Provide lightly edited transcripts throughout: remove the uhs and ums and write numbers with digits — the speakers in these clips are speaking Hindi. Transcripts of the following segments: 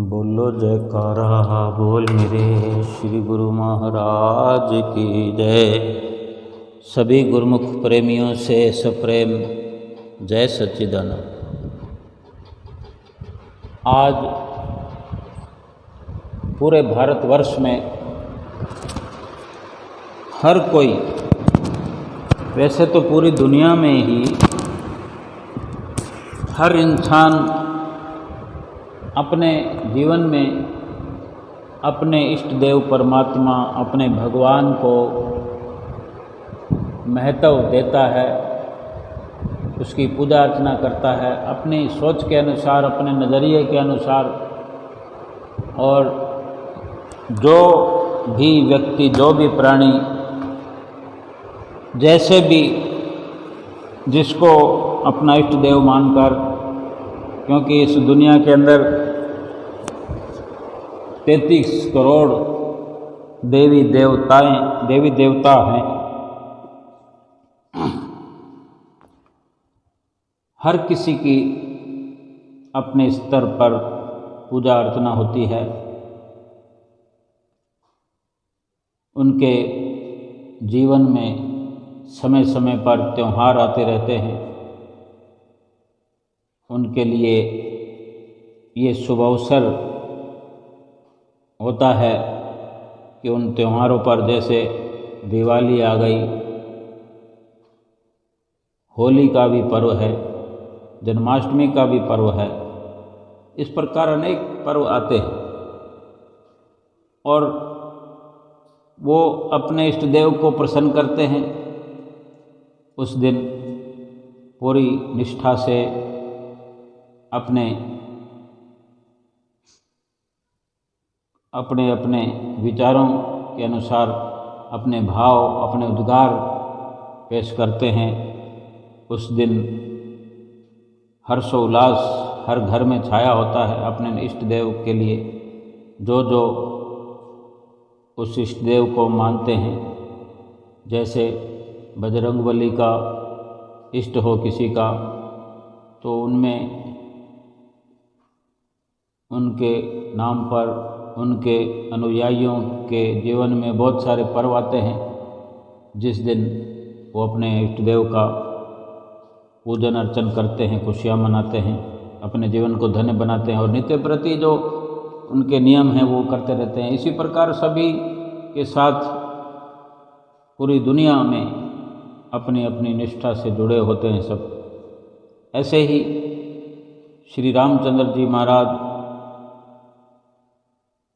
बोलो जयकारा बोल मेरे श्री गुरु महाराज की जय। सभी गुरुमुख प्रेमियों से सप्रेम जय सच्चिदानंद। आज पूरे भारतवर्ष में हर कोई, वैसे तो पूरी दुनिया में ही हर इंसान अपने जीवन में अपने इष्ट देव परमात्मा, अपने भगवान को महत्व देता है, उसकी पूजा अर्चना करता है अपनी सोच के अनुसार, अपने नज़रिए के अनुसार। और जो भी व्यक्ति, जो भी प्राणी जैसे भी जिसको अपना इष्ट देव मानकर, क्योंकि इस दुनिया के अंदर 33 करोड़ देवी देवता हैं। हर किसी की अपने स्तर पर पूजा अर्चना होती है। उनके जीवन में समय समय पर त्योहार आते रहते हैं। उनके लिए ये शुभ अवसर होता है कि उन त्योहारों पर, जैसे दिवाली आ गई, होली का भी पर्व है, जन्माष्टमी का भी पर्व है, इस प्रकार अनेक पर्व आते हैं। और वो अपने इष्ट देव को प्रसन्न करते हैं। उस दिन पूरी निष्ठा से अपने विचारों के अनुसार अपने भाव, अपने उद्गार पेश करते हैं। उस दिन हर्षोल्लास हर घर में छाया होता है अपने इष्ट देव के लिए। जो उस इष्ट देव को मानते हैं, जैसे बजरंगबली का इष्ट हो किसी का, तो उनमें उनके नाम पर उनके अनुयायियों के जीवन में बहुत सारे पर्व आते हैं, जिस दिन वो अपने इष्ट देव का पूजन अर्चन करते हैं, खुशियाँ मनाते हैं, अपने जीवन को धन्य बनाते हैं और नित्य प्रति जो उनके नियम हैं वो करते रहते हैं। इसी प्रकार सभी के साथ पूरी दुनिया में अपनी अपनी निष्ठा से जुड़े होते हैं सब। ऐसे ही श्री रामचंद्र जी महाराज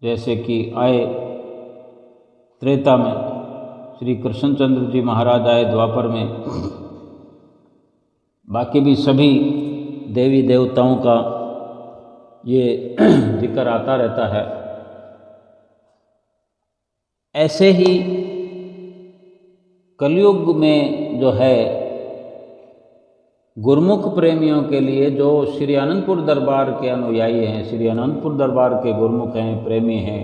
जैसे कि आए त्रेता में, श्री कृष्णचंद्र जी महाराज आए द्वापर में, बाकी भी सभी देवी देवताओं का ये जिक्र आता रहता है। ऐसे ही कलयुग में जो है गुरुमुख प्रेमियों के लिए, जो श्री अनंतपुर दरबार के अनुयायी हैं, श्री अनंतपुर दरबार के गुरुमुख हैं, प्रेमी हैं,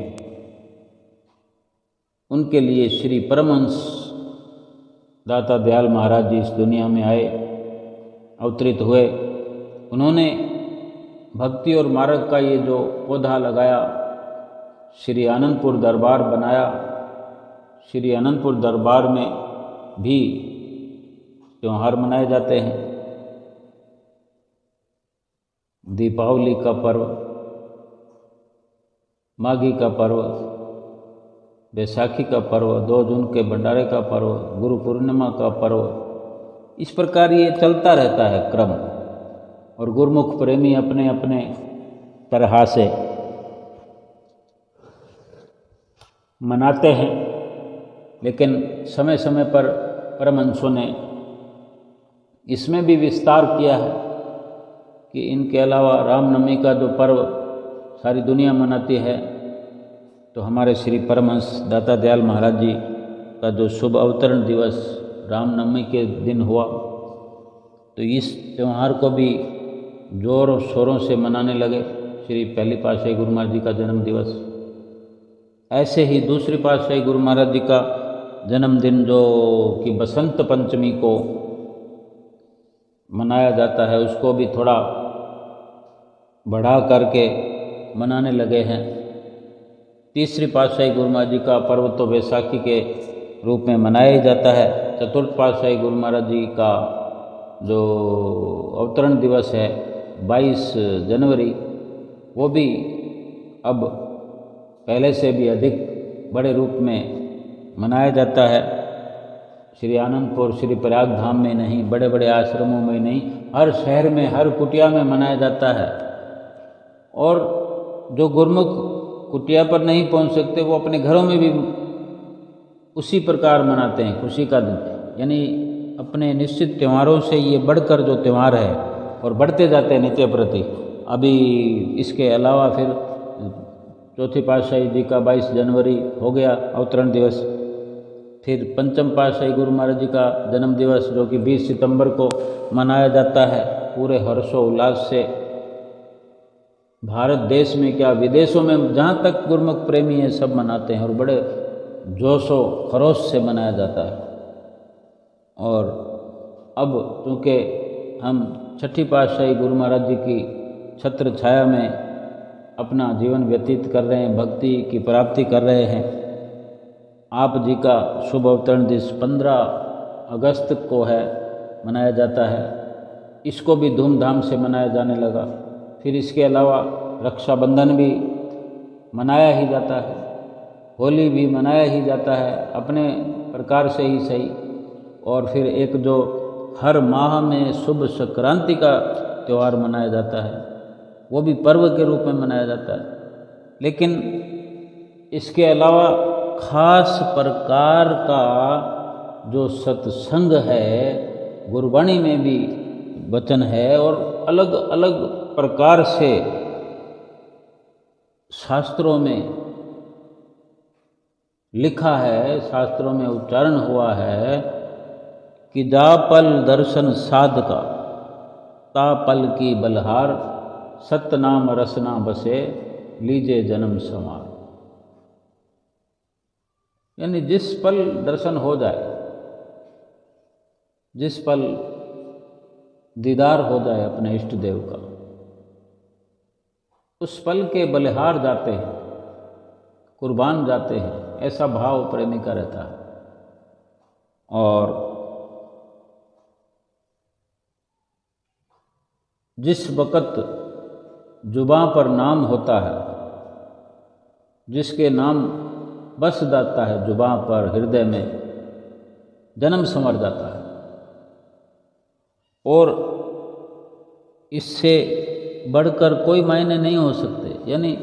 उनके लिए श्री परमहंस दाता दयाल महाराज जी इस दुनिया में आए, अवतरित हुए। उन्होंने भक्ति और मार्ग का ये जो पौधा लगाया, श्री अनंतपुर दरबार बनाया। श्री अनंतपुर दरबार में भी त्योहार मनाए जाते हैं। दीपावली का पर्व, माघी का पर्व, बैसाखी का पर्व, 2 जून के भंडारे का पर्व, गुरु पूर्णिमा का पर्व, इस प्रकार ये चलता रहता है क्रम। और गुरुमुख प्रेमी अपने अपने तरह से मनाते हैं। लेकिन समय समय पर परमहंसों ने इसमें भी विस्तार किया है कि इनके अलावा रामनवमी का जो पर्व सारी दुनिया मनाती है, तो हमारे श्री परमहंस दाता दयाल महाराज जी का जो शुभ अवतरण दिवस रामनवमी के दिन हुआ, तो इस त्यौहार को भी जोर और शोरों से मनाने लगे। श्री पहली पातशाही गुरु महाराज जी का जन्म दिवस, ऐसे ही दूसरी पातशाही गुरु महाराज जी का जन्मदिन जो कि बसंत पंचमी को मनाया जाता है, उसको भी थोड़ा बढ़ा करके मनाने लगे हैं। तीसरी पातशाही गुरु महाराज जी का पर्व तो बैसाखी के रूप में मनाया ही जाता है। चतुर्थ पातशाही गुरु महाराज जी का जो अवतरण दिवस है 22 जनवरी, वो भी अब पहले से भी अधिक बड़े रूप में मनाया जाता है। श्री आनंदपुर, श्री प्रयाग धाम में नहीं, बड़े बड़े आश्रमों में नहीं, हर शहर में, हर कुटिया में मनाया जाता है। और जो गुरुमुख कुटिया पर नहीं पहुंच सकते वो अपने घरों में भी उसी प्रकार मनाते हैं खुशी का दिन। यानी अपने निश्चित त्योहारों से ये बढ़कर जो त्यौहार है और बढ़ते जाते हैं नित्य प्रति। अभी इसके अलावा फिर चौथी पातशाही जी का 22 जनवरी हो गया अवतरण दिवस। फिर पंचम पातशाही गुरु महाराज जी का जन्म दिवस जो कि 20 सितंबर को मनाया जाता है पूरे हर्षोल्लास से। भारत देश में क्या विदेशों में जहाँ तक गुरुमुख प्रेमी हैं सब मनाते हैं और बड़े जोशो खरोश से मनाया जाता है। और अब चूँकि हम छठी पातशाही गुरु महाराज जी की छत्र छाया में अपना जीवन व्यतीत कर रहे हैं, भक्ति की प्राप्ति कर रहे हैं, आप जी का शुभ अवतरण दिवस 15 अगस्त को है, मनाया जाता है। इसको भी धूमधाम से मनाया जाने लगा। फिर इसके अलावा रक्षाबंधन भी मनाया ही जाता है, होली भी मनाया ही जाता है अपने प्रकार से ही सही। और फिर एक जो हर माह में शुभ संक्रांति का त्यौहार मनाया जाता है वो भी पर्व के रूप में मनाया जाता है। लेकिन इसके अलावा खास प्रकार का जो सत्संग है, गुरबाणी में भी वचन है और अलग अलग प्रकार से शास्त्रों में लिखा है, शास्त्रों में उच्चारण हुआ है कि जा पल दर्शन साधका ता पल की बलहार, सतनाम रसना बसे लीजे जन्म समार। यानी जिस पल दर्शन हो जाए, जिस पल दीदार हो जाए अपने इष्ट देव का, उस पल के बलिहार जाते हैं, कुर्बान जाते हैं, ऐसा भाव प्रेमी का रहता है। और जिस वक़्त जुबां पर नाम होता है, जिसके नाम बस जाता है जुबां पर, हृदय में जन्म संवर जाता है। और इससे बढ़कर कोई मायने नहीं हो सकते। यानी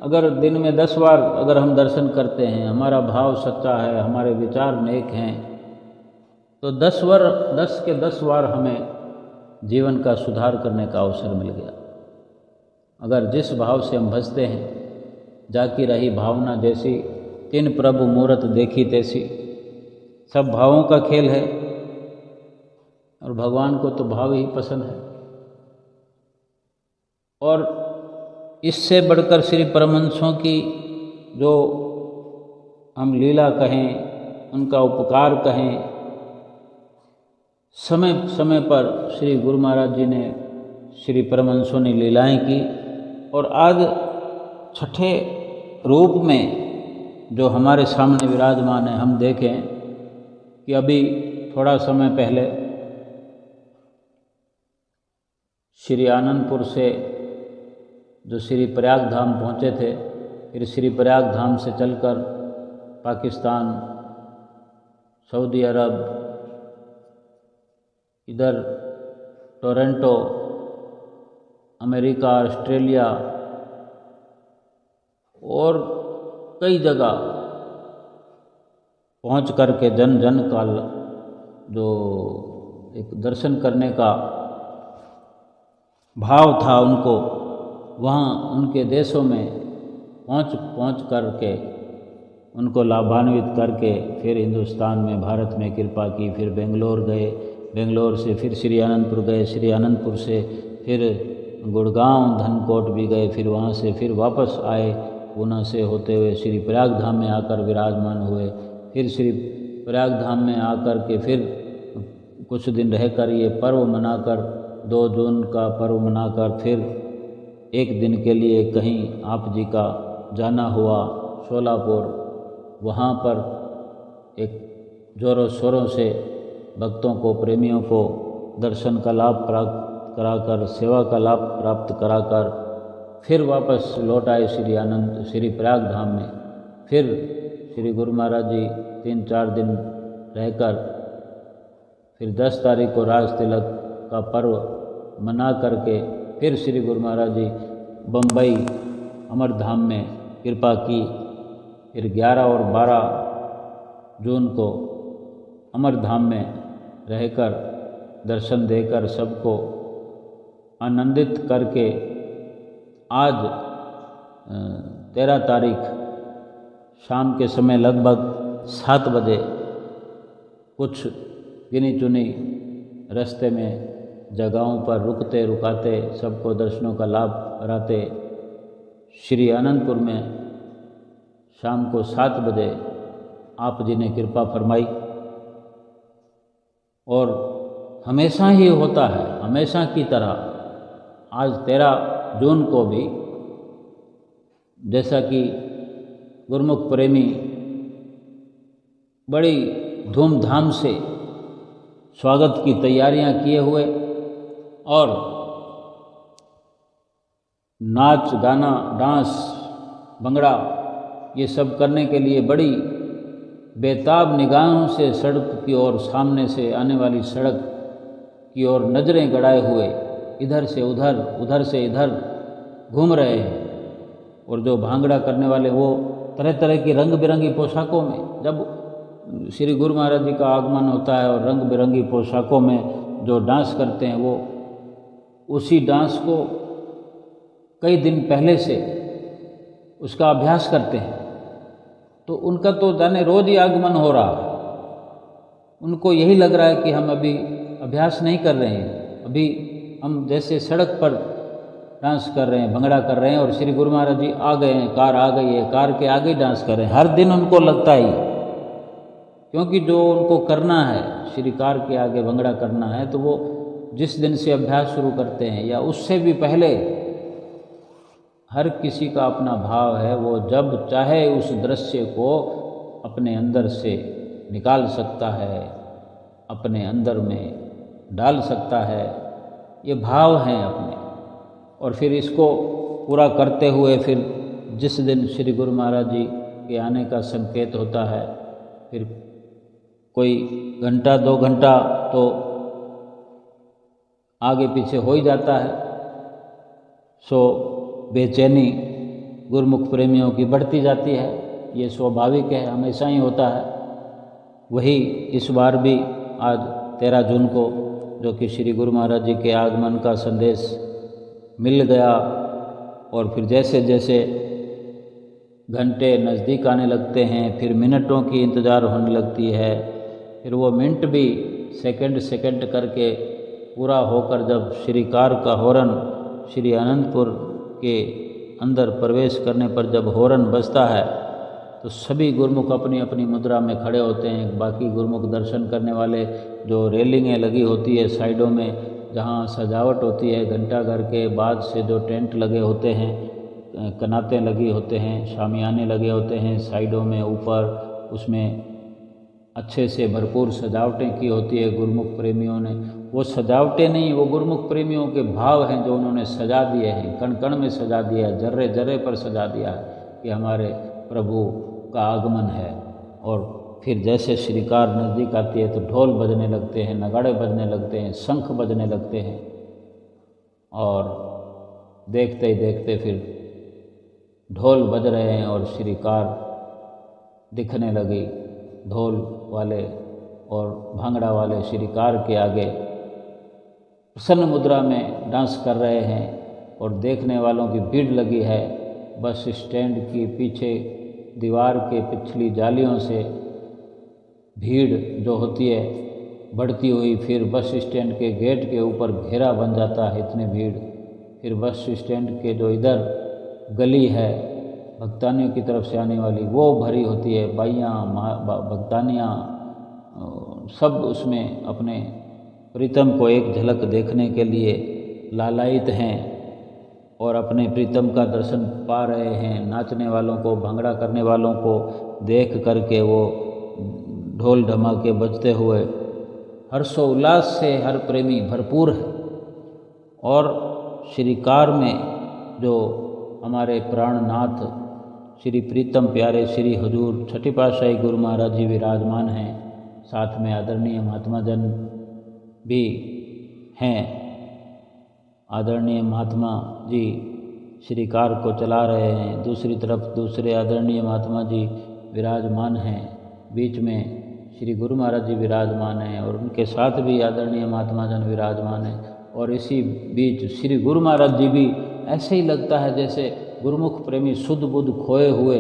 अगर दिन में 10 बार अगर हम दर्शन करते हैं, हमारा भाव सच्चा है, हमारे विचार नेक हैं, तो 10 के 10 बार हमें जीवन का सुधार करने का अवसर मिल गया। अगर जिस भाव से हम भजते हैं, जाकी रही भावना जैसी, तिन प्रभु मूरत देखी तैसी, सब भावों का खेल है और भगवान को तो भाव ही पसंद है। और इससे बढ़कर श्री परमहंसों की जो हम लीला कहें, उनका उपकार कहें, समय समय पर श्री गुरु महाराज जी ने, श्री परमहंसों ने लीलाएं की। और आज छठे रूप में जो हमारे सामने विराजमान है, हम देखें कि अभी थोड़ा समय पहले श्री आनंदपुर से जो श्री प्रयाग धाम पहुँचे थे, फिर श्री प्रयाग धाम से चलकर पाकिस्तान, सऊदी अरब, इधर टोरंटो, अमेरिका, ऑस्ट्रेलिया और कई जगह पहुंच करके जन जन का जो एक दर्शन करने का भाव था उनको, वहाँ उनके देशों में पहुँच करके उनको लाभान्वित करके फिर हिंदुस्तान में, भारत में कृपा की। फिर बेंगलोर गए, बेंगलोर से फिर श्री आनंदपुर गए, श्री आनंदपुर से फिर गुड़गांव, धनकोट भी गए, फिर वहाँ से फिर वापस आए, पूना से होते हुए श्री प्रयाग धाम में आकर विराजमान हुए। फिर श्री प्रयाग धाम में आकर के फिर कुछ दिन रहकर ये पर्व मनाकर, 2 जून का पर्व मनाकर फिर एक दिन के लिए कहीं आप जी का जाना हुआ शोलापुर, वहाँ पर एक ज़ोरों शोरों से भक्तों को, प्रेमियों को दर्शन का लाभ प्राप्त कराकर, सेवा का लाभ प्राप्त कराकर फिर वापस लौट आए श्री प्रयाग धाम में। फिर श्री गुरु महाराज जी 3-4 दिन रहकर फिर 10 तारीख को राज तिलक का पर्व मना करके फिर श्री गुरु महाराज जी बम्बई अमरधाम में कृपा की। फिर 11 और 12 जून को अमरधाम में रहकर दर्शन देकर सबको आनंदित करके आज 13 तारीख शाम के समय लगभग 7 बजे कुछ गिनी चुनी रास्ते में जगहों पर रुकते रुकाते सबको दर्शनों का लाभ कराते श्री आनंदपुर में शाम को 7 बजे आप जी ने कृपा फरमाई। और हमेशा ही होता है, हमेशा की तरह आज 13 जून को भी जैसा कि गुरमुख प्रेमी बड़ी धूमधाम से स्वागत की तैयारियां किए हुए और नाच गाना डांस भंगड़ा ये सब करने के लिए बड़ी बेताब निगाहों से सड़क की ओर, सामने से आने वाली सड़क की ओर नज़रें गड़ाए हुए इधर से उधर, उधर से इधर घूम रहे हैं। और जो भांगड़ा करने वाले वो तरह तरह की रंग बिरंगी पोशाकों में, जब श्री गुरु महाराज जी का आगमन होता है और रंग बिरंगी पोशाकों में जो डांस करते हैं, वो उसी डांस को कई दिन पहले से उसका अभ्यास करते हैं। तो उनका तो जाने रोज ही आगमन हो रहा है। उनको यही लग रहा है कि हम अभी अभ्यास नहीं कर रहे हैं, अभी हम जैसे सड़क पर डांस कर रहे हैं, भंगड़ा कर रहे हैं और श्री गुरु महाराज जी आ गए हैं, कार आ गई है, कार के आगे डांस कर रहे हैं। हर दिन उनको लगता ही, क्योंकि जो उनको करना है, श्री कार के आगे भंगड़ा करना है, तो वो जिस दिन से अभ्यास शुरू करते हैं या उससे भी पहले हर किसी का अपना भाव है। वो जब चाहे उस दृश्य को अपने अंदर से निकाल सकता है, अपने अंदर में डाल सकता है, ये भाव हैं अपने। और फिर इसको पूरा करते हुए फिर जिस दिन श्री गुरु महाराज जी के आने का संकेत होता है, फिर कोई घंटा 2 घंटा तो आगे पीछे हो ही जाता है। सो बेचैनी गुरमुख प्रेमियों की बढ़ती जाती है, ये स्वाभाविक है, हमेशा ही होता है। वही इस बार भी आज 13 जून को, जो कि श्री गुरु महाराज जी के आगमन का संदेश मिल गया, और फिर जैसे जैसे घंटे नज़दीक आने लगते हैं, फिर मिनटों की इंतज़ार होने लगती है, फिर वो मिनट भी सेकंड सेकंड करके पूरा होकर जब श्री कार का हॉर्न श्री आनंदपुर के अंदर प्रवेश करने पर जब हॉर्न बजता है, तो सभी गुरमुख अपनी अपनी मुद्रा में खड़े होते हैं। बाकी गुरमुख दर्शन करने वाले, जो रेलिंगें लगी होती है साइडों में, जहाँ सजावट होती है, घंटाघर के बाद से जो टेंट लगे होते हैं, कनातें लगी होते हैं, शामियाने लगे होते हैं साइडों में, ऊपर उसमें अच्छे से भरपूर सजावटें की होती है गुरमुख प्रेमियों ने। वो सजावटें नहीं, वो गुरमुख प्रेमियों के भाव हैं जो उन्होंने सजा दिए हैं, कण कण में सजा दिया है, जर्रे जर्रे पर सजा दिया है कि हमारे प्रभु का आगमन है। और फिर जैसे श्रीकार नज़दीक आती है तो ढोल बजने लगते हैं, नगाड़े बजने लगते हैं, शंख बजने लगते हैं, और देखते ही देखते फिर ढोल बज रहे हैं और श्रीकार दिखने लगी। ढोल वाले और भांगड़ा वाले श्रीकार के आगे प्रसन्न मुद्रा में डांस कर रहे हैं और देखने वालों की भीड़ लगी है। बस स्टैंड की पीछे दीवार के पिछली जालियों से भीड़ जो होती है बढ़ती हुई, फिर बस स्टैंड के गेट के ऊपर घेरा बन जाता है, इतनी भीड़। फिर बस स्टैंड के जो इधर गली है भक्तानियों की तरफ से आने वाली, वो भरी होती है। बाइयाँ भक्तानियाँ सब उसमें अपने प्रीतम को एक झलक देखने के लिए लालायित हैं। और अपने प्रीतम का दर्शन पा रहे हैं। नाचने वालों को, भंगड़ा करने वालों को देख करके वो ढोल ढमाके बजते हुए हर्षोल्लास से हर प्रेमी भरपूर है। और श्रीकार में जो हमारे प्राणनाथ श्री प्रीतम प्यारे श्री हजूर छठी पातशाही गुरु महाराज जी विराजमान हैं। साथ में आदरणीय महात्मा जन भी हैं। आदरणीय महात्मा जी श्रीकार को चला रहे हैं, दूसरी तरफ दूसरे आदरणीय महात्मा जी विराजमान हैं, बीच में श्री गुरु महाराज जी विराजमान हैं और उनके साथ भी आदरणीय महात्मा जन विराजमान हैं। और इसी बीच श्री गुरु महाराज जी भी ऐसे ही लगता है जैसे गुरुमुख प्रेमी शुद्ध बुद्ध खोए हुए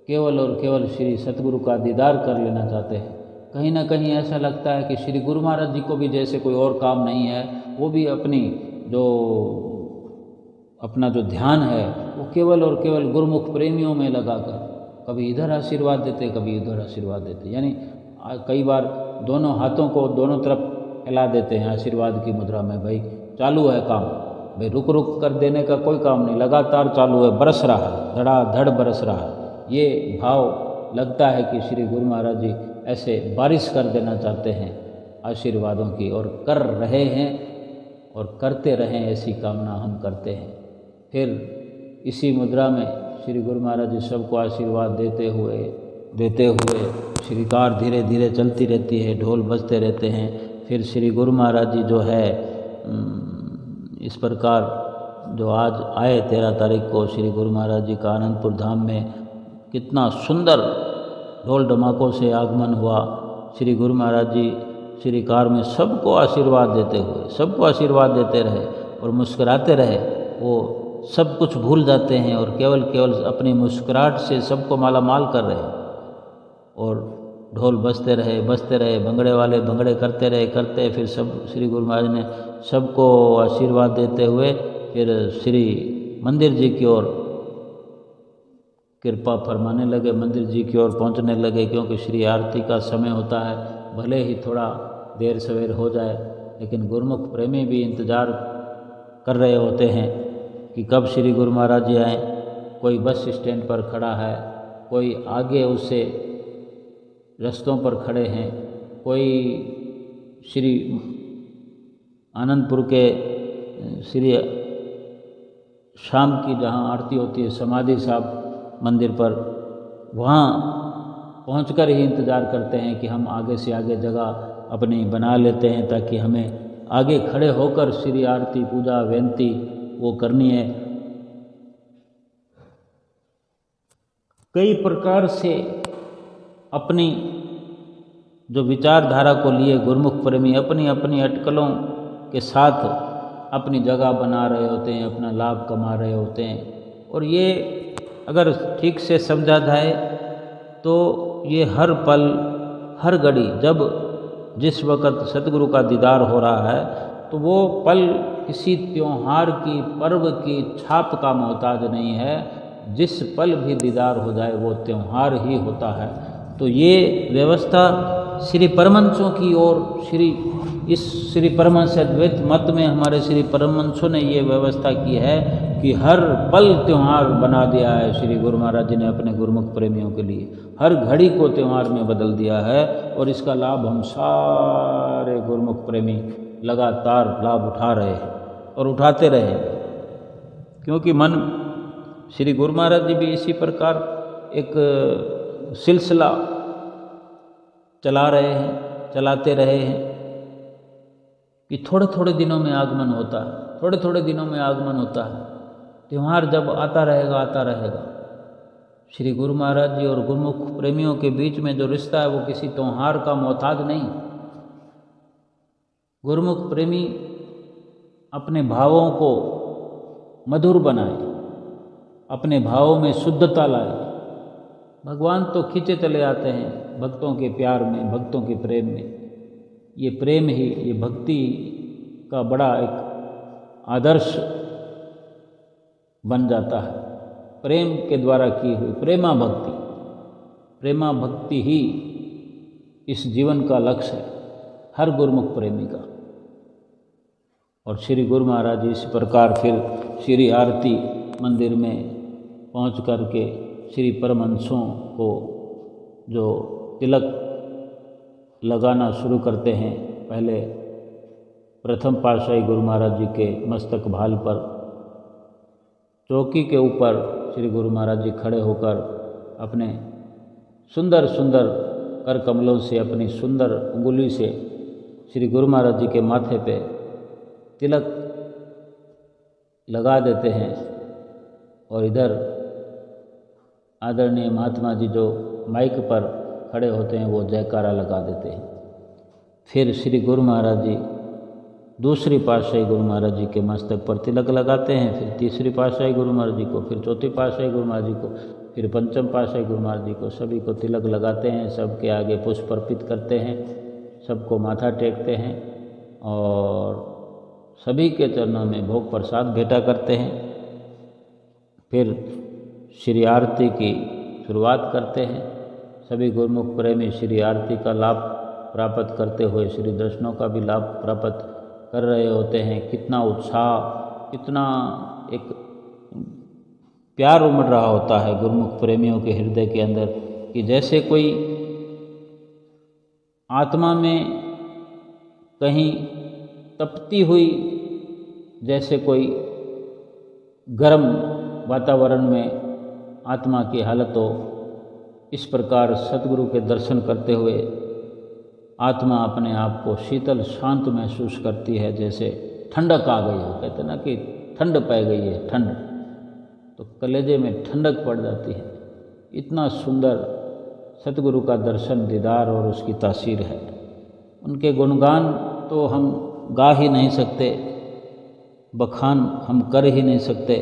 केवल और केवल श्री सतगुरु का दीदार कर लेना चाहते हैं। कहीं ना कहीं ऐसा लगता है कि श्री गुरु महाराज जी को भी जैसे कोई और काम नहीं है, वो भी अपना जो ध्यान है वो केवल और केवल गुरुमुख प्रेमियों में लगाकर कभी इधर आशीर्वाद देते, कभी इधर आशीर्वाद देते, यानी कई बार दोनों हाथों को दोनों तरफ फैला देते हैं आशीर्वाद की मुद्रा में। भाई चालू है काम, भाई रुक रुक कर देने का कोई काम नहीं, लगातार चालू है, बरस रहा है, धड़ाधड़ बरस रहा है। ये भाव लगता है कि श्री गुरु महाराज जी ऐसे बारिश कर देना चाहते हैं आशीर्वादों की, और कर रहे हैं और करते रहें, ऐसी कामना हम करते हैं। फिर इसी मुद्रा में श्री गुरु महाराज जी सबको आशीर्वाद देते हुए श्रीकार धीरे धीरे चलती रहती है, ढोल बजते रहते हैं। फिर श्री गुरु महाराज जी जो है इस प्रकार जो आज आए 13 तारीख को श्री गुरु महाराज जी का आनंदपुर धाम में कितना सुंदर ढोल ढमाकों से आगमन हुआ। श्री गुरु महाराज जी श्रीकार में सबको आशीर्वाद देते रहे और मुस्कुराते रहे। वो सब कुछ भूल जाते हैं और केवल अपनी मुस्कुराहट से सबको माला माल कर रहे हैं। और ढोल बजते रहे, भंगड़े वाले भंगड़े करते रहे। फिर सब श्री गुरु महाराज ने सबको आशीर्वाद देते हुए फिर श्री मंदिर जी की ओर कृपा फरमाने लगे, मंदिर जी की ओर पहुंचने लगे। क्योंकि श्री आरती का समय होता है, भले ही थोड़ा देर सवेर हो जाए, लेकिन गुरुमुख प्रेमी भी इंतज़ार कर रहे होते हैं कि कब श्री गुरु महाराज जी आएँ। कोई बस स्टैंड पर खड़ा है, कोई आगे उससे रस्तों पर खड़े हैं, कोई श्री आनंदपुर के श्री शाम की जहाँ आरती होती है समाधि साहब मंदिर पर, वहाँ पहुंचकर ही इंतज़ार करते हैं कि हम आगे से आगे जगह अपनी बना लेते हैं ताकि हमें आगे खड़े होकर श्री आरती पूजा बेनती वो करनी है। कई प्रकार से अपनी जो विचारधारा को लिए गुरुमुख प्रेमी अपनी अपनी अटकलों के साथ अपनी जगह बना रहे होते हैं, अपना लाभ कमा रहे होते हैं। और ये अगर ठीक से समझा जाए तो ये हर पल हर घड़ी जब जिस वक़्त सतगुरु का दीदार हो रहा है तो वो पल किसी त्योहार की पर्व की छाप का मोहताज नहीं है। जिस पल भी दीदार हो जाए वो त्यौहार ही होता है। तो ये व्यवस्था श्री परमहंसों की ओर श्री परमहंस अद्वैत मत में हमारे श्री परमहंसों ने ये व्यवस्था की है कि हर पल त्यौहार बना दिया है। श्री गुरु महाराज जी ने अपने गुरुमुख प्रेमियों के लिए हर घड़ी को त्यौहार में बदल दिया है और इसका लाभ हम सारे गुरुमुख प्रेमी लगातार लाभ उठा रहे हैं और उठाते रहे, क्योंकि मन श्री गुरु महाराज जी भी इसी प्रकार एक सिलसिला चलाते रहे हैं कि थोड़े थोड़े दिनों में आगमन होता है, त्यौहार जब आता रहेगा। श्री गुरु महाराज जी और गुरुमुख प्रेमियों के बीच में जो रिश्ता है वो किसी त्यौहार का मोहताज नहीं। गुरुमुख प्रेमी अपने भावों को मधुर बनाए, अपने भावों में शुद्धता लाए। भगवान तो खींचे चले आते हैं भक्तों के प्यार में, भक्तों के प्रेम में। ये प्रेम ही, ये भक्ति का बड़ा एक आदर्श बन जाता है। प्रेम के द्वारा की हुई प्रेमा भक्ति ही इस जीवन का लक्ष्य है हर गुरुमुख प्रेमी का। और श्री गुरु महाराज जी इस प्रकार फिर श्री आरती मंदिर में पहुंच कर के श्री परमहंसों को जो तिलक लगाना शुरू करते हैं। पहले प्रथम पातशाही गुरु महाराज जी के मस्तक भाल पर चौकी के ऊपर श्री गुरु महाराज जी खड़े होकर अपने सुंदर सुंदर कर कमलों से, अपनी सुंदर उंगली से श्री गुरु महाराज जी के माथे पे तिलक लगा देते हैं। और इधर आदरणीय महात्मा जी जो माइक पर खड़े होते हैं वो जयकारा लगा देते हैं। फिर श्री गुरु महाराज जी दूसरी पातशाही गुरु महाराज जी के मस्तक पर तिलक लगाते हैं, फिर तीसरी पातशाही गुरु महाराज जी को, फिर चौथी पातशाही गुरु महाराज जी को, फिर पंचम पातशाही गुरु महाराज जी को, सभी को तिलक लगाते हैं। सबके आगे पुष्प अर्पित करते हैं, सबको माथा टेकते हैं और सभी के चरणों में भोग प्रसाद भेंटा करते हैं। फिर श्री आरती की शुरुआत करते हैं। सभी गुरुमुख प्रेमी श्री आरती का लाभ प्राप्त करते हुए श्री दर्शनों का भी लाभ प्राप्त कर रहे होते हैं। कितना उत्साह, कितना एक प्यार उमड़ रहा होता है गुरुमुख प्रेमियों के हृदय के अंदर कि जैसे कोई आत्मा में कहीं तपती हुई, जैसे कोई गर्म वातावरण में आत्मा की हालत हो, इस प्रकार सतगुरु के दर्शन करते हुए आत्मा अपने आप को शीतल शांत महसूस करती है, जैसे ठंडक आ गई हो। कहते ना कि ठंड पै गई है, ठंड तो कलेजे में ठंडक पड़ जाती है। इतना सुंदर सतगुरु का दर्शन, दीदार और उसकी तासीर है। उनके गुणगान तो हम गा ही नहीं सकते, बखान हम कर ही नहीं सकते,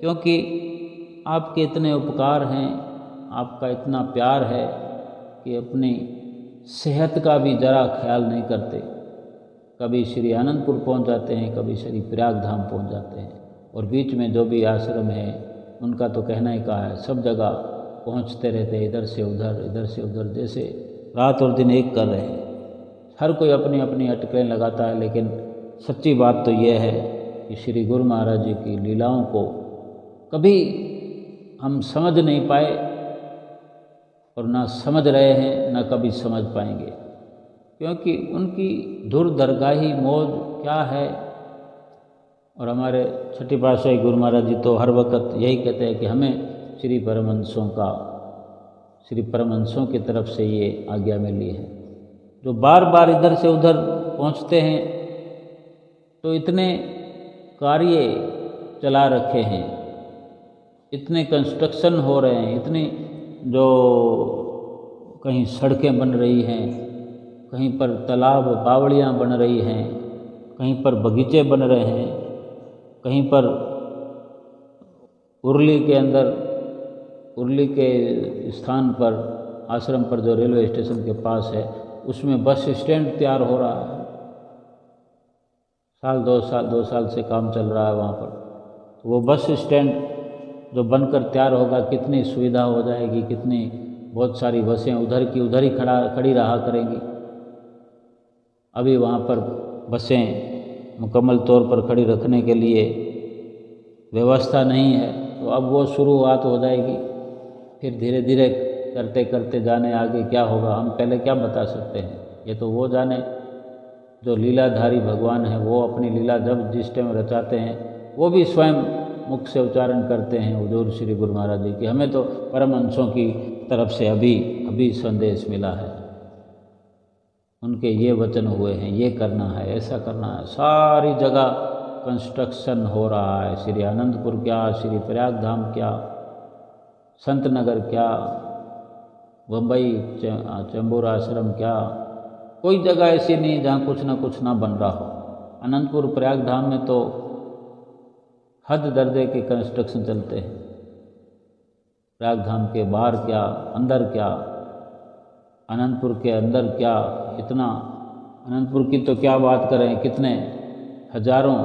क्योंकि आपके इतने उपकार हैं, आपका इतना प्यार है कि अपनी सेहत का भी ज़रा ख्याल नहीं करते। कभी श्री आनंदपुर पहुंच जाते हैं, कभी श्री प्रयाग धाम पहुंच जाते हैं, और बीच में जो भी आश्रम है उनका तो कहना ही कहा है, सब जगह पहुंचते रहते हैं, इधर से उधर, इधर से उधर, जैसे रात और दिन एक कर रहे हैं। हर कोई अपनी अपनी अटकलें लगाता है, लेकिन सच्ची बात तो यह है कि श्री गुरु महाराज जी की लीलाओं को कभी हम समझ नहीं पाए और ना समझ रहे हैं, ना कभी समझ पाएंगे, क्योंकि उनकी धुर दरगाही मौज क्या है। और हमारे छठी पातशाही गुरु महाराज जी तो हर वक्त यही कहते हैं कि हमें श्री परमहंसों की तरफ से ये आज्ञा मिली है। जो बार बार इधर से उधर पहुंचते हैं तो इतने कार्य चला रखे हैं, इतने कंस्ट्रक्शन हो रहे हैं, इतनी जो कहीं सड़कें बन रही हैं, कहीं पर तालाब बावड़ियाँ बन रही हैं, कहीं पर बगीचे बन रहे हैं, कहीं पर उरली के अंदर, उरली के स्थान पर, आश्रम पर जो रेलवे स्टेशन के पास है, उसमें बस स्टैंड तैयार हो रहा है। दो साल से काम चल रहा है वहाँ पर। वो बस स्टैंड जो बनकर तैयार होगा, कितनी सुविधा हो जाएगी, कितनी बहुत सारी बसें उधर की उधर ही खड़ी रहा करेंगी। अभी वहाँ पर बसें मुकम्मल तौर पर खड़ी रखने के लिए व्यवस्था नहीं है, तो अब वो शुरुआत हो जाएगी। फिर धीरे धीरे करते करते जाने आगे क्या होगा हम पहले क्या बता सकते हैं। ये तो वो जाने जो लीलाधारी भगवान है, वो अपनी लीला जब जिस टाइम रचाते हैं वो भी स्वयं मुख से उच्चारण करते हैं हुजूर श्री गुरु महाराज जी की। हमें तो परमहंसों की तरफ से अभी संदेश मिला है, उनके ये वचन हुए हैं, ये करना है, ऐसा करना है। सारी जगह कंस्ट्रक्शन हो रहा है। श्री आनंदपुर क्या, श्री प्रयाग धाम क्या, संत नगर क्या, बम्बई चैम्बूर आश्रम क्या, कोई जगह ऐसी नहीं जहाँ कुछ ना बन रहा हो। अनंतपुर प्रयाग धाम में तो हद दर्जे के कंस्ट्रक्शन चलते हैं। प्रयाग धाम के बाहर क्या, अंदर क्या, अनंतपुर के अंदर क्या, इतना अनंतपुर की तो क्या बात करें, कितने हजारों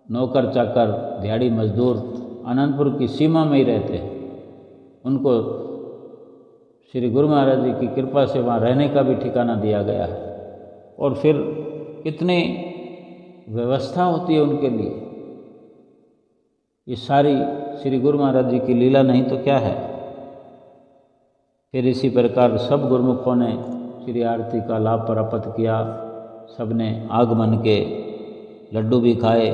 नौकर चाकर दिहाड़ी मजदूर अनंतपुर की सीमा में ही रहते हैं। उनको श्री गुरु महाराज जी की कृपा से वहाँ रहने का भी ठिकाना दिया गया है। और फिर कितने व्यवस्था होती है उनके लिए। ये सारी श्री गुरु महाराज जी की लीला नहीं तो क्या है। फिर इसी प्रकार सब गुरुमुखों ने श्री आरती का लाभ प्राप्त किया। सबने आगमन के लड्डू भी खाए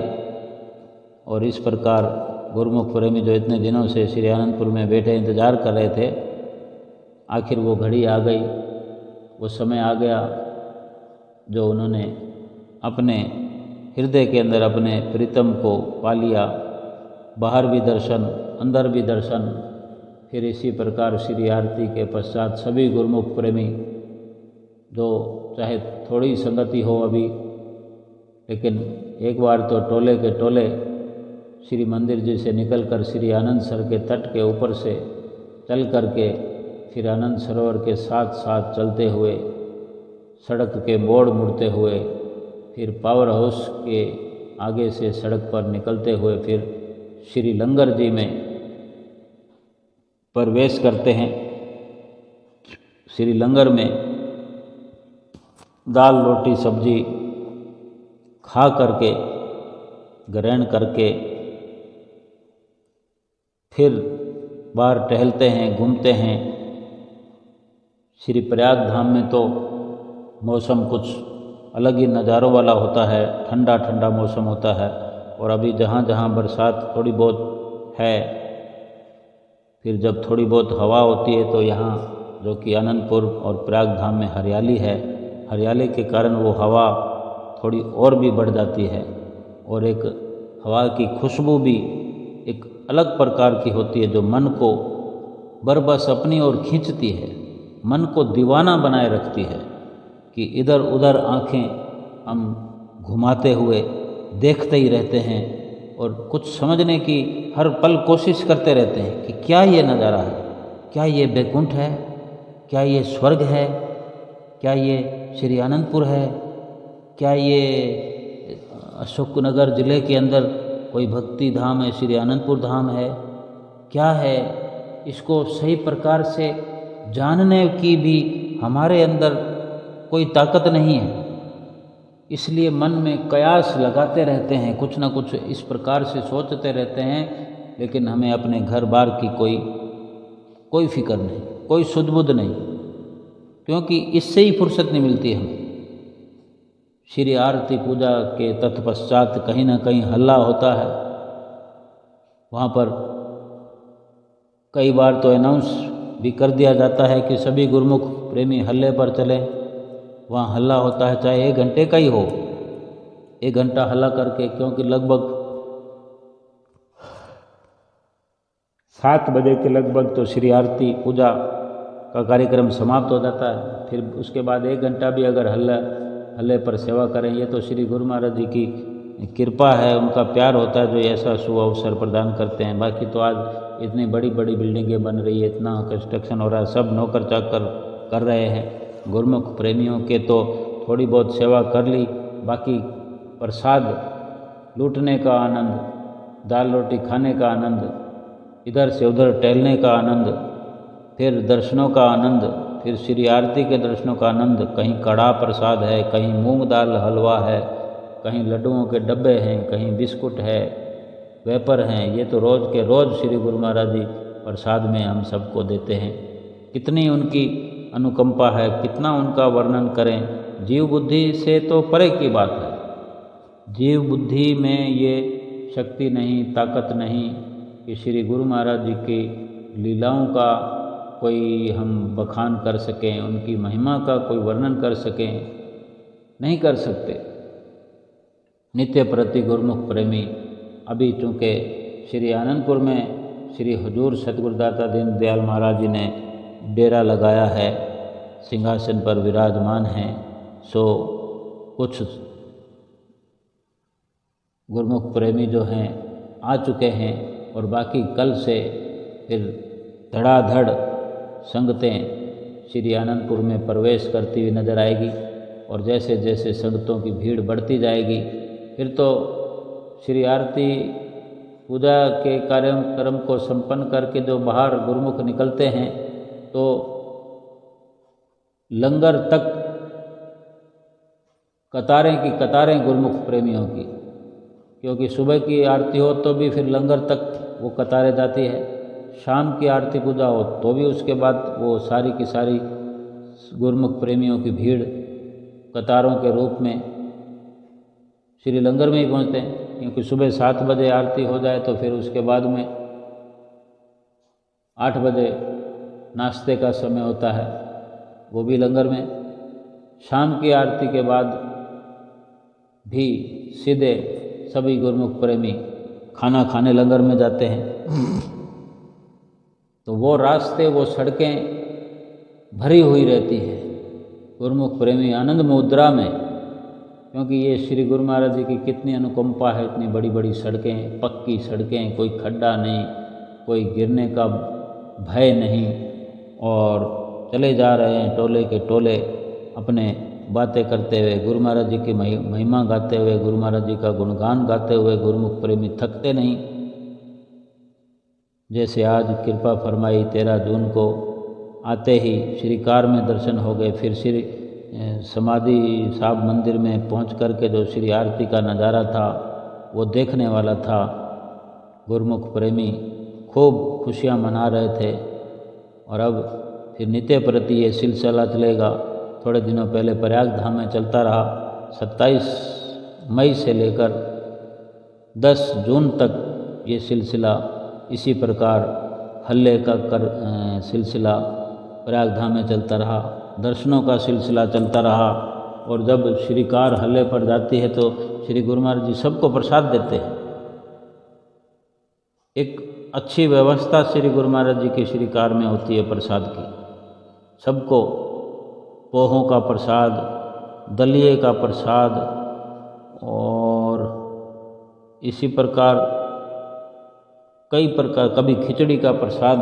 और इस प्रकार गुरुमुख प्रेमी जो इतने दिनों से श्री आनंदपुर में बैठे इंतज़ार कर रहे थे, आखिर वो घड़ी आ गई, वो समय आ गया जो उन्होंने अपने हृदय के अंदर अपने प्रीतम को पा लिया। बाहर भी दर्शन, अंदर भी दर्शन। फिर इसी प्रकार श्री आरती के पश्चात सभी गुरुमुख प्रेमी जो चाहे थोड़ी संगति हो अभी, लेकिन एक बार तो टोले के टोले श्री मंदिर जी से निकलकर श्री आनंद सर के तट के ऊपर से चल करके फिर आनंद सरोवर के साथ साथ चलते हुए, सड़क के मोड़ मुड़ते हुए, फिर पावर हाउस के आगे से सड़क पर निकलते हुए फिर श्री लंगर जी में प्रवेश करते हैं। श्री लंगर में दाल रोटी सब्जी खा करके, ग्रहण करके फिर बाहर टहलते हैं, घूमते हैं। श्री प्रयाग धाम में तो मौसम कुछ अलग ही नज़ारों वाला होता है, ठंडा ठंडा मौसम होता है। और अभी जहाँ जहाँ बरसात थोड़ी बहुत है, फिर जब थोड़ी बहुत हवा होती है तो यहाँ जो कि आनंदपुर और प्रयाग धाम में हरियाली है, हरियाली के कारण वो हवा थोड़ी और भी बढ़ जाती है और एक हवा की खुशबू भी एक अलग प्रकार की होती है जो मन को बरबस अपनी ओर खींचती है, मन को दीवाना बनाए रखती है कि इधर उधर आँखें हम घुमाते हुए देखते ही रहते हैं और कुछ समझने की हर पल कोशिश करते रहते हैं कि क्या ये नज़ारा है, क्या ये बैकुंठ है, क्या ये स्वर्ग है, क्या ये श्री आनंदपुर है, क्या ये अशोकनगर ज़िले के अंदर कोई भक्ति धाम है, श्री आनंदपुर धाम है, क्या है। इसको सही प्रकार से जानने की भी हमारे अंदर कोई ताकत नहीं है, इसलिए मन में कयास लगाते रहते हैं, कुछ ना कुछ इस प्रकार से सोचते रहते हैं, लेकिन हमें अपने घर बार की कोई फिक्र नहीं, कोई सुध-बुध नहीं, क्योंकि इससे ही फुर्सत नहीं मिलती हमें। श्री आरती पूजा के तत्पश्चात कहीं ना कहीं हल्ला होता है। वहाँ पर कई बार तो अनाउंस भी कर दिया जाता है कि सभी गुरुमुख प्रेमी हल्ले पर चलें। वहाँ हल्ला होता है, चाहे 1 घंटे का ही हो, 1 घंटा हल्ला करके, क्योंकि लगभग 7 बजे के लगभग तो श्री आरती पूजा का कार्यक्रम समाप्त हो जाता है। फिर उसके बाद 1 घंटा भी अगर हल्ले पर सेवा करें, ये तो श्री गुरु महाराज जी की कृपा है, उनका प्यार होता है जो ऐसा शुभ अवसर प्रदान करते हैं। बाकी तो आज इतनी बड़ी बड़ी बिल्डिंगें बन रही है, इतना कंस्ट्रक्शन हो रहा है, सब नौकर चाकर कर रहे हैं। गुरुमुख प्रेमियों के तो थोड़ी बहुत सेवा कर ली, बाकी प्रसाद लूटने का आनंद, दाल रोटी खाने का आनंद, इधर से उधर टहलने का आनंद, फिर दर्शनों का आनंद, फिर श्री आरती के दर्शनों का आनंद। कहीं कड़ा प्रसाद है, कहीं मूंग दाल हलवा है, कहीं लड्डुओं के डब्बे हैं, कहीं बिस्कुट है, वेपर हैं। ये तो रोज़ के रोज़ श्री गुरु महाराज जी प्रसाद में हम सबको देते हैं। कितनी उनकी अनुकंपा है, कितना उनका वर्णन करें। जीव बुद्धि से तो परे की बात है, जीव बुद्धि में ये शक्ति नहीं, ताकत नहीं कि श्री गुरु महाराज जी की लीलाओं का कोई हम बखान कर सकें, उनकी महिमा का कोई वर्णन कर सकें, नहीं कर सकते। नित्य प्रति गुरुमुख प्रेमी अभी चूँकि श्री आनंदपुर में श्री हुजूर सतगुरुदाता दीन दयाल महाराज जी ने डेरा लगाया है, सिंहासन पर विराजमान हैं, सो कुछ गुरुमुख प्रेमी जो हैं आ चुके हैं और बाकी कल से फिर धड़ाधड़ संगतें श्री आनंदपुर में प्रवेश करती हुई नजर आएगी। और जैसे जैसे संगतों की भीड़ बढ़ती जाएगी, फिर तो श्री आरती पूजा के कार्यक्रम को संपन्न करके जो बाहर गुरुमुख निकलते हैं तो लंगर तक कतारें की कतारें गुरुमुख प्रेमियों की, क्योंकि सुबह की आरती हो तो भी फिर लंगर तक वो कतारें जाती है, शाम की आरती पूजा हो तो भी उसके बाद वो सारी की सारी गुरुमुख प्रेमियों की भीड़ कतारों के रूप में श्री लंगर में ही पहुँचते हैं। क्योंकि सुबह 7 बजे आरती हो जाए तो फिर उसके बाद में 8 बजे नाश्ते का समय होता है, वो भी लंगर में। शाम की आरती के बाद भी सीधे सभी गुरुमुख प्रेमी खाना खाने लंगर में जाते हैं। तो वो रास्ते, वो सड़कें भरी हुई रहती है गुरुमुख प्रेमी आनंद मुद्रा में, क्योंकि ये श्री गुरु महाराज जी की कितनी अनुकंपा है। इतनी बड़ी बड़ी सड़कें, पक्की सड़कें, कोई खड्डा नहीं, कोई गिरने का भय नहीं, और चले जा रहे हैं टोले के टोले अपने बातें करते हुए, गुरु महाराज जी की महिमा गाते हुए, गुरु महाराज जी का गुणगान गाते हुए गुरुमुख प्रेमी थकते नहीं। जैसे आज कृपा फरमाई 13 जून को आते ही श्री कार में दर्शन हो गए, फिर श्री समाधि साहब मंदिर में पहुंच करके जो श्री आरती का नज़ारा था वो देखने वाला था। गुरुमुख प्रेमी खूब खुशियां मना रहे थे। और अब फिर नित्य प्रति ये सिलसिला चलेगा। थोड़े दिनों पहले प्रयाग धाम में चलता रहा, 27 मई से लेकर 10 जून तक ये सिलसिला इसी प्रकार हल्ले का सिलसिला प्रयाग धाम में चलता रहा, दर्शनों का सिलसिला चलता रहा। और जब श्री कार हल्ले पर जाती है तो श्री गुरु महाराज जी सबको प्रसाद देते हैं। एक अच्छी व्यवस्था श्री गुरु महाराज जी की श्री कार में होती है प्रसाद की। सबको पोहों का प्रसाद, दलिए का प्रसाद, और इसी प्रकार कई प्रकार, कभी खिचड़ी का प्रसाद,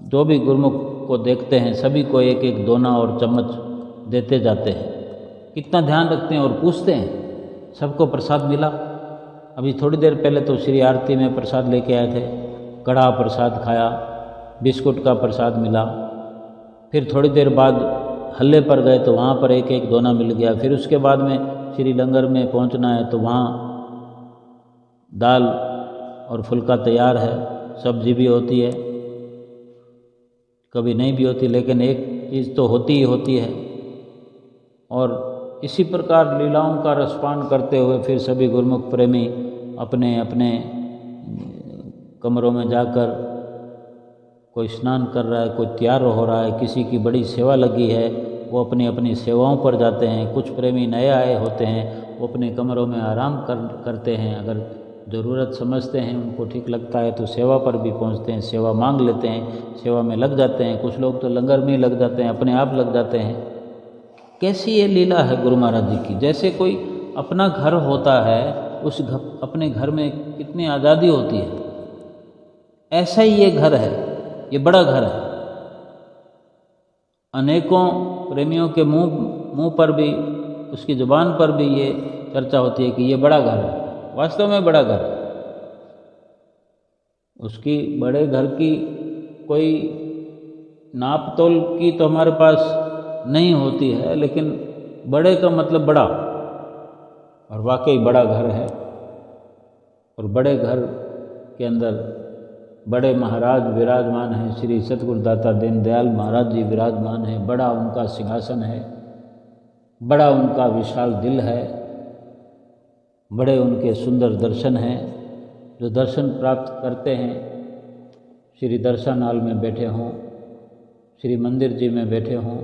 जो भी गुरुमुख को देखते हैं सभी को एक एक दोना और चम्मच देते जाते हैं। कितना ध्यान रखते हैं और पूछते हैं सबको प्रसाद मिला। अभी थोड़ी देर पहले तो श्री आरती में प्रसाद लेके आए थे, कड़ा प्रसाद खाया, बिस्कुट का प्रसाद मिला। फिर थोड़ी देर बाद हल्ले पर गए तो वहाँ पर एक एक दोना मिल गया। फिर उसके बाद में श्री लंगर में पहुँचना है तो वहाँ दाल और फुल्का तैयार है, सब्जी भी होती है, कभी नहीं भी होती, लेकिन एक चीज़ तो होती ही होती है। और इसी प्रकार लीलाओं का रसपान करते हुए फिर सभी गुरुमुख प्रेमी अपने अपने कमरों में जाकर, कोई स्नान कर रहा है, कोई तैयार हो रहा है, किसी की बड़ी सेवा लगी है वो अपनी अपनी सेवाओं पर जाते हैं। कुछ प्रेमी नए आए होते हैं, वो अपने कमरों में आराम करते हैं। अगर ज़रूरत समझते हैं, उनको ठीक लगता है तो सेवा पर भी पहुंचते हैं, सेवा मांग लेते हैं, सेवा में लग जाते हैं। कुछ लोग तो लंगर में ही लग जाते हैं, अपने आप लग जाते हैं। कैसी ये लीला है गुरु महाराज जी की। जैसे कोई अपना घर होता है, उस अपने घर में कितनी आज़ादी होती है, ऐसा ही ये घर है, ये बड़ा घर है। अनेकों प्रेमियों के मुंह पर भी, उसकी ज़ुबान पर भी ये चर्चा होती है कि ये बड़ा घर है। वास्तव में बड़ा घर है। उसकी बड़े घर की कोई नाप तोल की तो हमारे पास नहीं होती है, लेकिन बड़े का मतलब बड़ा, और वाकई बड़ा घर है। और बड़े घर के अंदर बड़े महाराज विराजमान हैं। श्री सतगुरुदाता दीनदयाल महाराज जी विराजमान हैं। बड़ा उनका सिंहासन है, बड़ा उनका विशाल दिल है, बड़े उनके सुंदर दर्शन हैं। जो दर्शन प्राप्त करते हैं, श्री दर्शनाल में बैठे हों, श्री मंदिर जी में बैठे हों,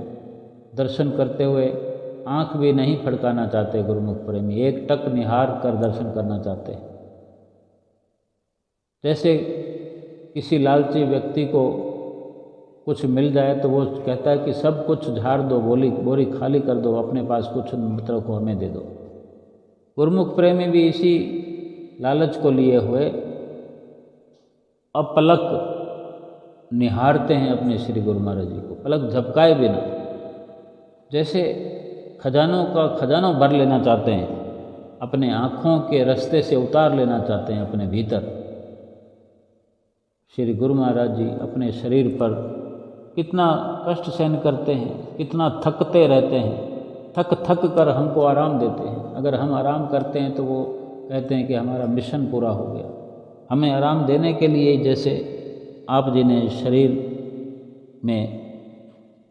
दर्शन करते हुए आँख भी नहीं फड़काना चाहते गुरुमुख प्रेमी, एक टक निहार कर दर्शन करना चाहते हैं। जैसे किसी लालची व्यक्ति को कुछ मिल जाए तो वो कहता है कि सब कुछ झाड़ दो, बोरी खाली कर दो, अपने पास कुछ मत रखो, हमें दे दो। गुरुमुख प्रेमी भी इसी लालच को लिए हुए अपलक निहारते हैं अपने श्री गुरु महाराज जी को, पलक झपकाए बिना। जैसे खजानों भर लेना चाहते हैं, अपने आँखों के रास्ते से उतार लेना चाहते हैं अपने भीतर। श्री गुरु महाराज जी अपने शरीर पर कितना कष्ट सहन करते हैं, कितना थकते रहते हैं, थक थक कर हमको आराम देते हैं। अगर हम आराम करते हैं तो वो कहते हैं कि हमारा मिशन पूरा हो गया। हमें आराम देने के लिए, जैसे आप जिन्हें शरीर में,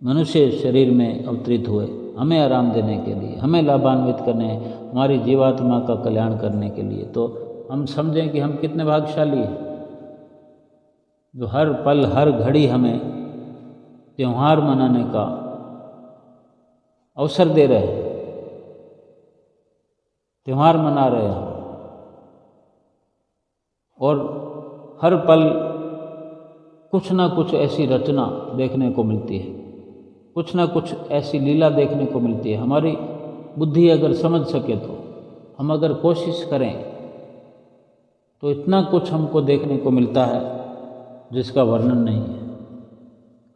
मनुष्य शरीर में अवतरित हुए, हमें आराम देने के लिए, हमें लाभान्वित करने, हमारी जीवात्मा का कल्याण करने के लिए, तो हम समझें कि हम कितने भाग्यशाली हैं जो हर पल हर घड़ी हमें त्यौहार मनाने का अवसर दे रहे हैं, त्यौहार मना रहे हैं। और हर पल कुछ ना कुछ ऐसी रचना देखने को मिलती है, कुछ ना कुछ ऐसी लीला देखने को मिलती है। हमारी बुद्धि अगर समझ सके तो, हम अगर कोशिश करें तो इतना कुछ हमको देखने को मिलता है जिसका वर्णन नहीं है।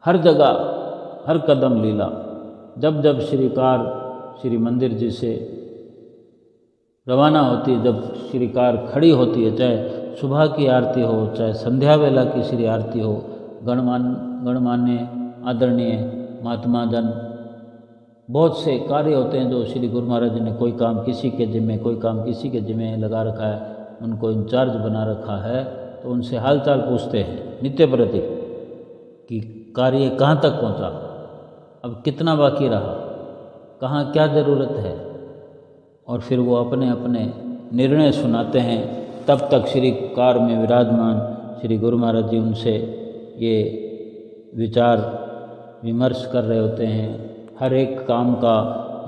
हर जगह हर कदम लीला। जब जब श्रीकार श्री मंदिर जी से रवाना होती है, जब श्रीकार खड़ी होती है, चाहे सुबह की आरती हो, चाहे संध्या वेला की श्री आरती हो, गणमान्य आदरणीय महात्मा जन, बहुत से कार्य होते हैं जो श्री गुरु महाराज जी ने, कोई काम किसी के जिम्मे, कोई काम किसी के जिम्मे लगा रखा है, उनको इंचार्ज बना रखा है, तो उनसे हालचाल पूछते हैं नित्य प्रति कि कार्य कहाँ तक पहुँचा, अब कितना बाकी रहा, कहाँ क्या ज़रूरत है, और फिर वो अपने अपने निर्णय सुनाते हैं। तब तक श्री कार में विराजमान श्री गुरु महाराज जी उनसे ये विचार विमर्श कर रहे होते हैं, हर एक काम का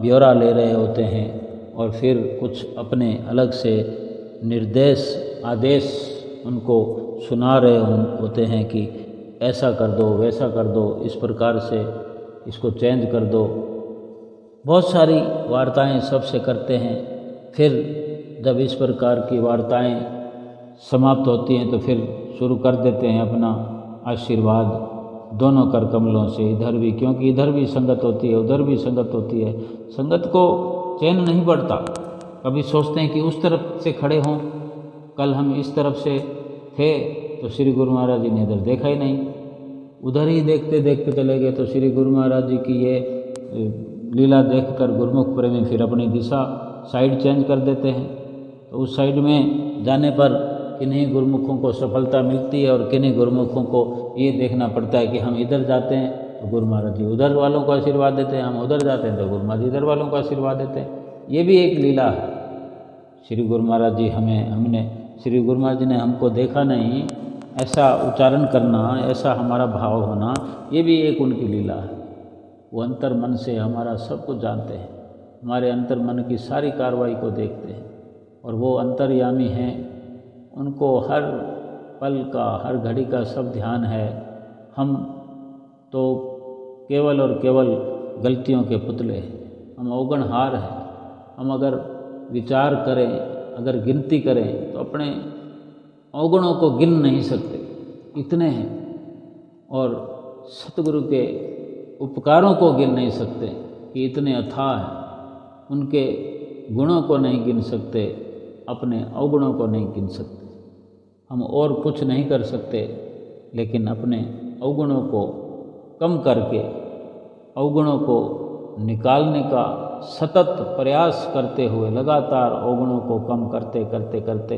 ब्यौरा ले रहे होते हैं, और फिर कुछ अपने अलग से निर्देश आदेश उनको सुना रहे होते हैं कि ऐसा कर दो, वैसा कर दो, इस प्रकार से इसको चेंज कर दो। बहुत सारी वार्ताएं सबसे करते हैं। फिर जब इस प्रकार की वार्ताएं समाप्त होती हैं तो फिर शुरू कर देते हैं अपना आशीर्वाद दोनों कर कमलों से, इधर भी, क्योंकि इधर भी संगत होती है, उधर भी संगत होती है। संगत को चैन नहीं बढ़ता। कभी सोचते हैं कि उस तरफ से खड़े हों, कल हम इस तरफ से थे तो श्री गुरु महाराज जी ने इधर देखा ही नहीं, उधर ही देखते देखते चले गए, तो श्री गुरु महाराज जी की ये लीला देखकर गुरुमुख प्रेमी फिर अपनी दिशा साइड चेंज कर देते हैं। तो उस साइड में जाने पर किन्हीं गुरुमुखों को सफलता मिलती है और किन्हीं गुरुमुखों को ये देखना पड़ता है कि हम इधर जाते हैं तो गुरु महाराज जी उधर वालों को आशीर्वाद देते हैं, हम उधर जाते हैं तो गुरु महाराज जी इधर वालों को आशीर्वाद देते हैं। ये भी एक लीला है। श्री गुरु महाराज जी श्री गुरु महाराज जी ने हमको देखा नहीं, ऐसा उच्चारण करना, ऐसा हमारा भाव होना, ये भी एक उनकी लीला है। वो अंतर मन से हमारा सब कुछ जानते हैं, हमारे अंतर मन की सारी कार्रवाई को देखते हैं, और वो अंतर्यामी हैं। उनको हर पल का, हर घड़ी का सब ध्यान है। हम तो केवल और केवल गलतियों के पुतले हैं, हम अवगुणहार हैं। हम अगर विचार करें, अगर गिनती करें तो अपने अवगुणों को गिन नहीं सकते, इतने हैं, और सतगुरु के उपकारों को गिन नहीं सकते कि इतने अथाह हैं। उनके गुणों को नहीं गिन सकते, अपने अवगुणों को नहीं गिन सकते। हम और कुछ नहीं कर सकते, लेकिन अपने अवगुणों को कम करके, अवगुणों को निकालने का सतत प्रयास करते हुए, लगातार अवगुणों को कम करते करते करते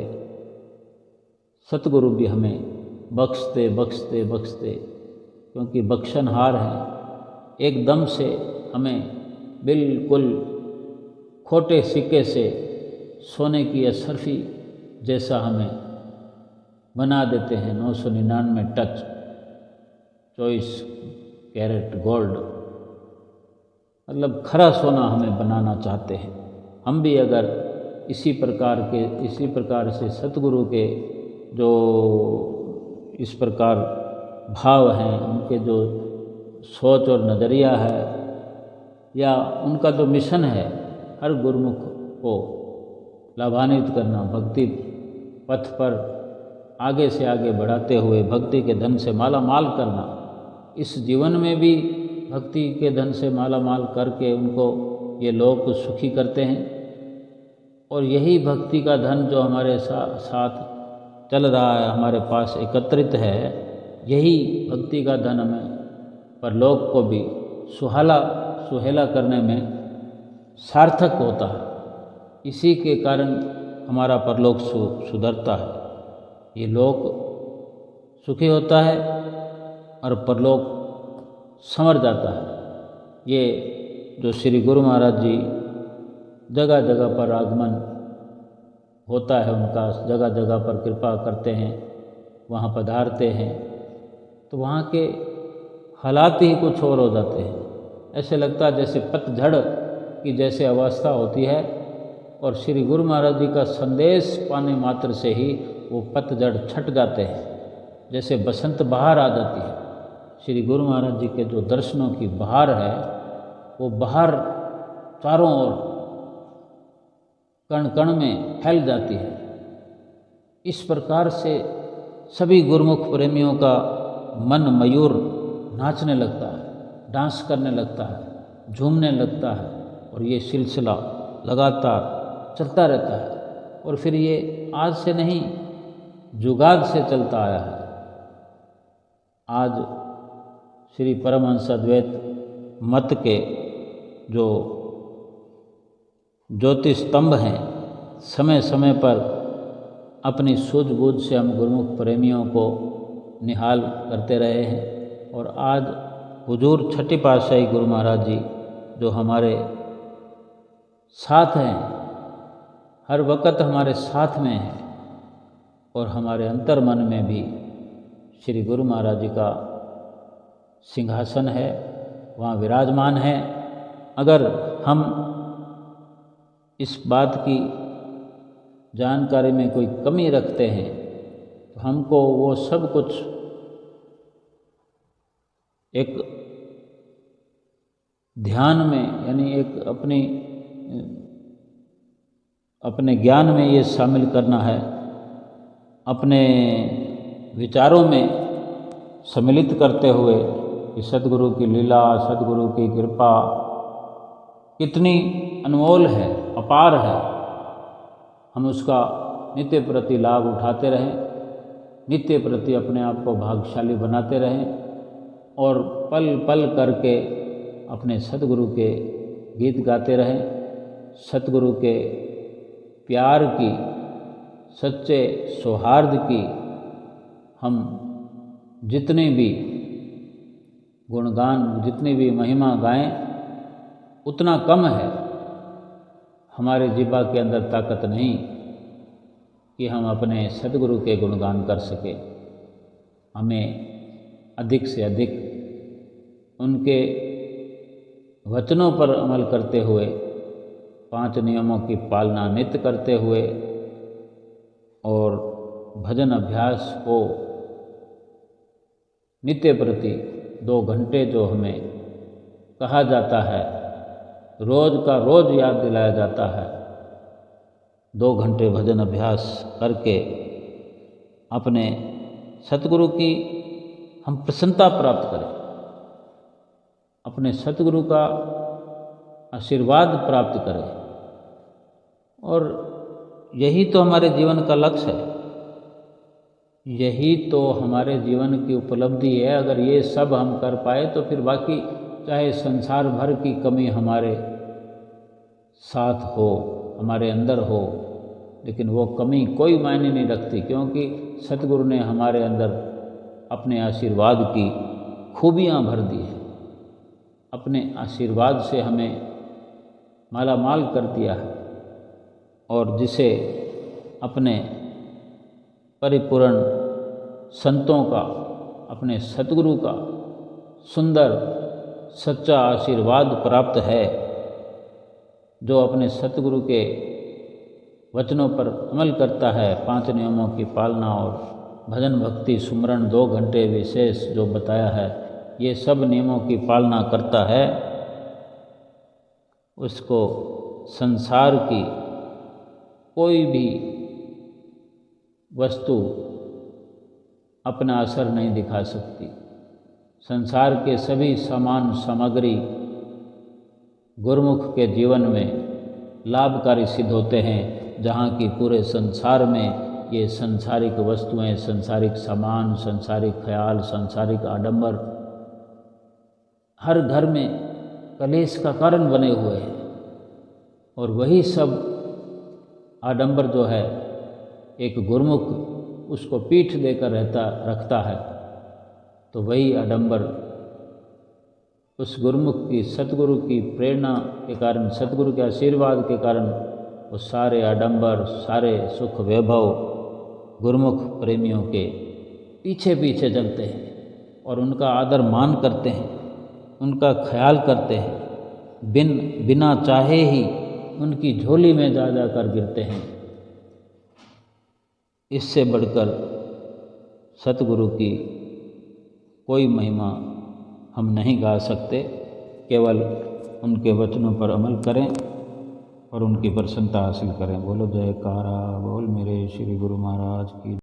सतगुरु भी हमें बख्शते बख्शते बख्शते, क्योंकि बख्शनहार है। एकदम से हमें बिल्कुल खोटे सिक्के से सोने की असरफी जैसा हमें बना देते हैं। 999 टच 24 कैरेट गोल्ड, मतलब खरा सोना हमें बनाना चाहते हैं। हम भी अगर इसी प्रकार से सतगुरु के जो इस प्रकार भाव हैं, उनके जो सोच और नज़रिया है, या उनका जो मिशन है, हर गुरुमुख को लाभान्वित करना, भक्ति पथ पर आगे से आगे बढ़ाते हुए भक्ति के धन से माला माल करना, इस जीवन में भी भक्ति के धन से माला माल करके उनको ये लोग सुखी करते हैं। और यही भक्ति का धन जो हमारे साथ चल रहा है, हमारे पास एकत्रित है, यही भक्ति का धन हमें परलोक को भी सुहेला करने में सार्थक होता है। इसी के कारण हमारा परलोक सुधरता है। ये लोक सुखी होता है और परलोक संवर जाता है। ये जो श्री गुरु महाराज जी जगह जगह पर आगमन होता है उनका, जगह जगह पर कृपा करते हैं, वहाँ पधारते हैं, तो वहाँ के हालात ही कुछ और हो जाते हैं। ऐसे लगता है जैसे पतझड़ की जैसे अवस्था होती है, और श्री गुरु महाराज जी का संदेश पाने मात्र से ही वो पतझड़ छट जाते हैं, जैसे बसंत बहार आ जाती है। श्री गुरु महाराज जी के जो दर्शनों की बहार है, वो बहार चारों ओर कण कण में फैल जाती है। इस प्रकार से सभी गुरुमुख प्रेमियों का मन मयूर नाचने लगता है, डांस करने लगता है, झूमने लगता है, और ये सिलसिला लगातार चलता रहता है। और फिर ये आज से नहीं, जुगाद से चलता आया है। आज श्री परमहंस अद्वैत मत के जो ज्योतिष स्तंभ हैं, समय समय पर अपनी सूझबूझ से हम गुरुमुख प्रेमियों को निहाल करते रहे हैं। और आज हुजूर छठी पातशाही गुरु महाराज जी जो हमारे साथ हैं, हर वक्त हमारे साथ में हैं, और हमारे अंतर मन में भी श्री गुरु महाराज जी का सिंहासन है, वहाँ विराजमान है। अगर हम इस बात की जानकारी में कोई कमी रखते हैं तो हमको वो सब कुछ एक ध्यान में, यानी एक अपने ज्ञान में ये शामिल करना है, अपने विचारों में सम्मिलित करते हुए कि सद्गुरु की लीला, सद्गुरु की कृपा कितनी अनमोल है, अपार है। हम उसका नित्य प्रति लाभ उठाते रहें, नित्य प्रति अपने आप को भाग्यशाली बनाते रहें, और पल पल करके अपने सद्गुरु के गीत गाते रहें। सद्गुरु के प्यार की, सच्चे सौहार्द की हम जितने भी गुणगान, जितनी भी महिमा गाएं उतना कम है। हमारे जिह्वा के अंदर ताकत नहीं कि हम अपने सद्गुरु के गुणगान कर सके। हमें अधिक से अधिक उनके वचनों पर अमल करते हुए, 5 नियमों की पालना नित्य करते हुए, और भजन अभ्यास को नित्य प्रति 2 घंटे जो हमें कहा जाता है, रोज का रोज याद दिलाया जाता है, 2 घंटे भजन अभ्यास करके अपने सतगुरु की हम प्रसन्नता प्राप्त करें, अपने सतगुरु का आशीर्वाद प्राप्त करें। और यही तो हमारे जीवन का लक्ष्य है, यही तो हमारे जीवन की उपलब्धि है। अगर ये सब हम कर पाए तो फिर बाकी चाहे संसार भर की कमी हमारे साथ हो, हमारे अंदर हो, लेकिन वो कमी कोई मायने नहीं रखती, क्योंकि सतगुरु ने हमारे अंदर अपने आशीर्वाद की खूबियाँ भर दी हैं। अपने आशीर्वाद से हमें माला माल कर दिया है, और जिसे अपने परिपूर्ण संतों का, अपने सतगुरु का सुंदर सच्चा आशीर्वाद प्राप्त है, जो अपने सतगुरु के वचनों पर अमल करता है, 5 नियमों की पालना और भजन भक्ति सुमरण 2 घंटे विशेष जो बताया है, ये सब नियमों की पालना करता है, उसको संसार की कोई भी वस्तु अपना असर नहीं दिखा सकती। संसार के सभी सामान सामग्री गुरुमुख के जीवन में लाभकारी सिद्ध होते हैं, जहाँ की पूरे संसार में ये संसारिक वस्तुएं, संसारिक सामान, संसारिक ख्याल, संसारिक आडंबर हर घर में कलेश का कारण बने हुए हैं। और वही सब आडंबर जो है एक गुरुमुख उसको पीठ देकर रखता है, तो वही आडंबर उस गुरुमुख की सतगुरु की प्रेरणा के कारण, सतगुरु के आशीर्वाद के कारण वो सारे आडंबर, सारे सुख वैभव गुरुमुख प्रेमियों के पीछे पीछे चलते हैं और उनका आदर मान करते हैं, उनका ख्याल करते हैं, बिना चाहे ही उनकी झोली में जा कर गिरते हैं। इससे बढ़कर सतगुरु की कोई महिमा हम नहीं गा सकते। केवल उनके वचनों पर अमल करें और उनकी प्रसन्नता हासिल करें। बोलो जयकारा, बोल मेरे श्री गुरु महाराज की।